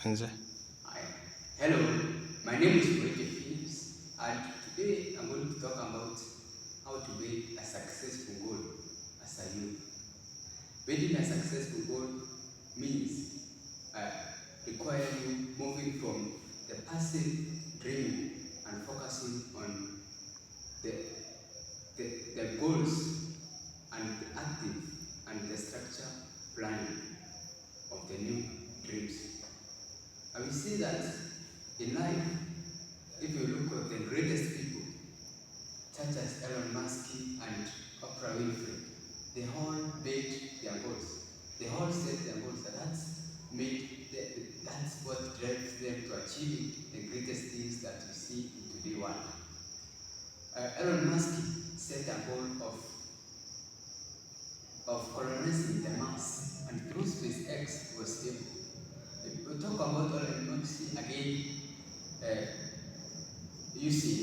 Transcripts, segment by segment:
Anze. Hi. Hello, my name is Ricky Phillips, and today I'm going to talk about how to build a successful goal as a youth. Building a successful goal means uh, requiring you moving from the passive dreaming and focusing on the, the goals and the active and the structure planning of the new dreams. I will say that in life, if you look at the greatest people, such as Elon Musk and Oprah Winfrey, they all built their goals. They all set their goals, and that's what drives them to achieve the greatest things that we see in today's world. Elon Musk set a goal of colonizing the Mars, and through SpaceX was able. If we talk about Elon Musk again, uh, you see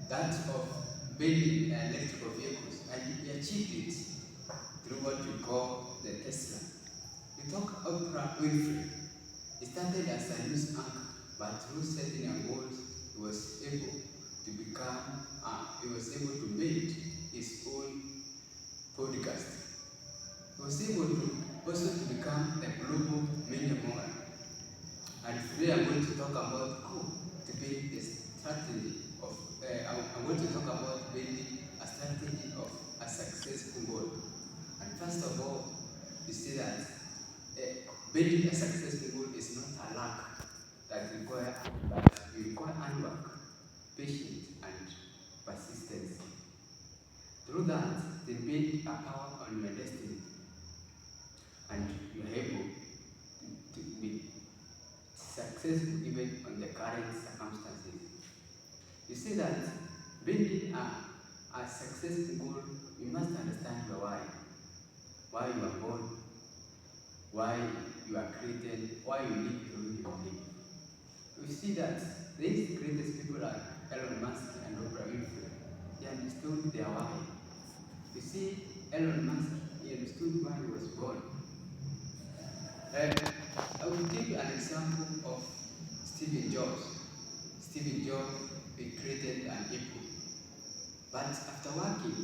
that of building electrical vehicles, and he achieved it through what we call the Tesla. We talk Oprah Winfrey. He started as a news anchor, but through setting her goals, he was able to build his own podcast. He was able to also to become a global millionaire. And today I'm going to talk about how to build a strategy of, I'm going to talk about building a strategy of a successful goal. And first of all, you see that building a successful goal is not a luck that require, but you require hard work, patience, and persistence. Through that, they build a power on your destiny, and you're able to be successful even on the current circumstances. You see that building a successful goal, you must understand your why you are born, why you are created, why you live the way you live. You see that these greatest people like Elon Musk and Oprah Winfrey, they understood their why. You see, Elon Musk, he understood why he was born. I will give you an example of Steve Jobs. Steve Jobs, he created an Apple. But after working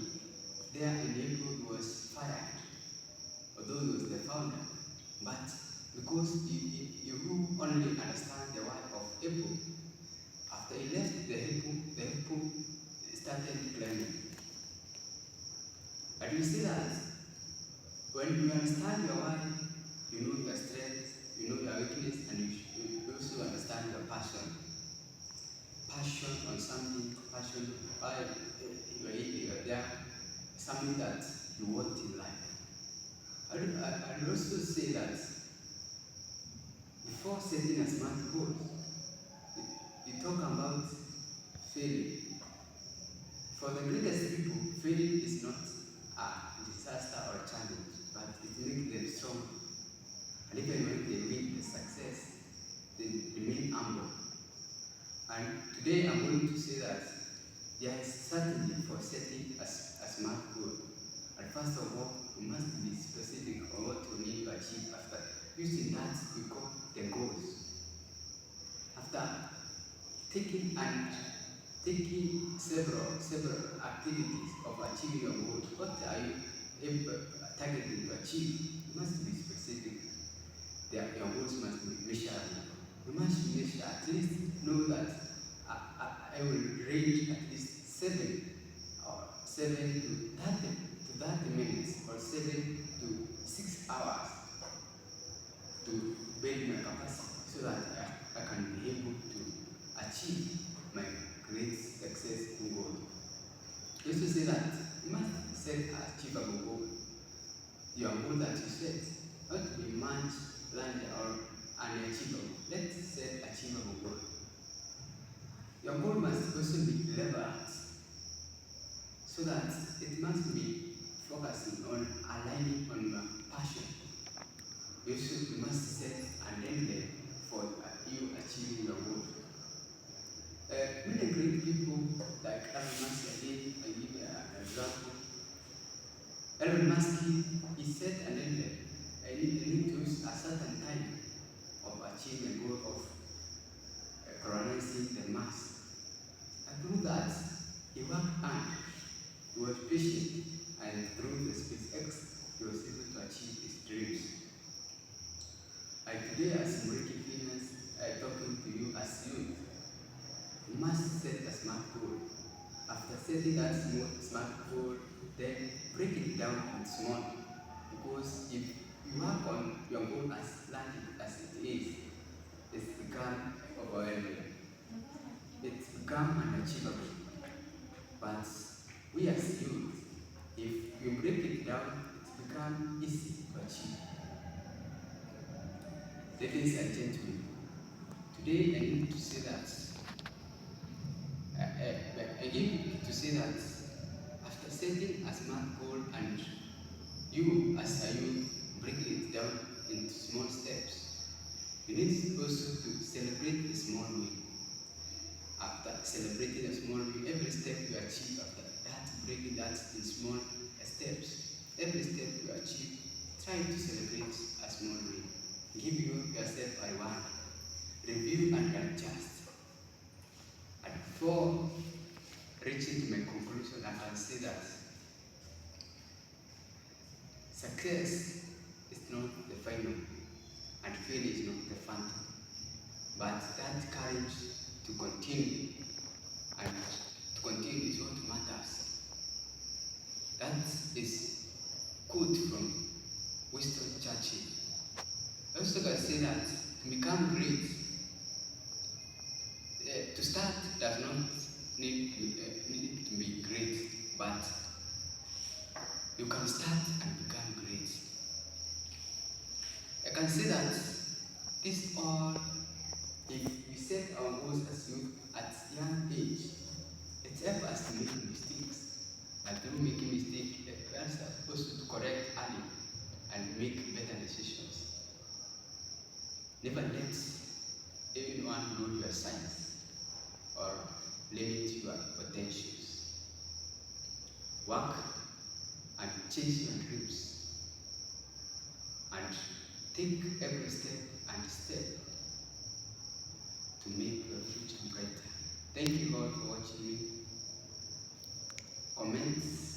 there in Apple, he was fired, although he was the founder. But because you only understand the why of Apple, after he left the Apple started declining. And you see that when you understand your why, you know your strength, you know your weakness, and you also understand your passion. Passion on something, passion why you are there, something that you want in life. I will also say that before setting a smart goal, you talk about failing. For the greatest people, failing is not a disaster or a challenge, but it makes them strong. And even when they meet the success, they remain humble. And today I'm going to say that there is strategy for setting a smart goal. And first of all, we must be specific on what we need to achieve after. Using that, we call the goals. After taking several activities of achieving your goals, what are you targeting to achieve? You must be specific. Your goals must be measurable. You must measure, at least know that I will read at least 7 to 30 minutes or 7 to 6 hours to build my capacity so that I can be able to achieve my great success goal. Just to say that you must set an achievable goal. Your goal that you set, not to be much larger or unachievable. Let's set achievable goal. Your goal must also be relevant, so that it must be focusing on aligning on your passion. You must set an end for you achieving your goal. Many great people like Elon Musk, again, I give an example. Elon Musk, he set an end. I need to use a certain time of colonizing the mass. And through that, he worked hard, he was patient, and through the SpaceX, he was able to achieve his dreams. Like today, as Muricky Finance, I'm talking to you as youth, you must set a smart goal. After setting that smart goal, then break it down into small. Because if you work on your goal as large as it is, it's become overwhelming. It's become unachievable. But we as youth, if you break it down, it's become easy to achieve. Ladies and gentlemen, today I need to say that after setting a smart goal and you as a youth breaking it down into small steps, you need also to celebrate the small win. After celebrating a small win, every step you achieve after that, breaking that in small steps. Every step you achieve, try to celebrate a small win. Give yourself a reward. Review and adjust. And before reaching to my conclusion, I can say that success is not the final and failure is not the phantom. But that courage to continue and to continue is what matters. That is quote from Winston Churchill. I also can say that to become great, to start does not need to be great, but you can start and become great. I can say that this all, if we set our goals as youth at young age, it helps us to make mistakes. And through making mistakes, it helps us also to correct early and make better decisions. Never let anyone rule your science or limit your potentials. Work and chase your dreams and take every step to make your future brighter. Thank you all for watching me. Comments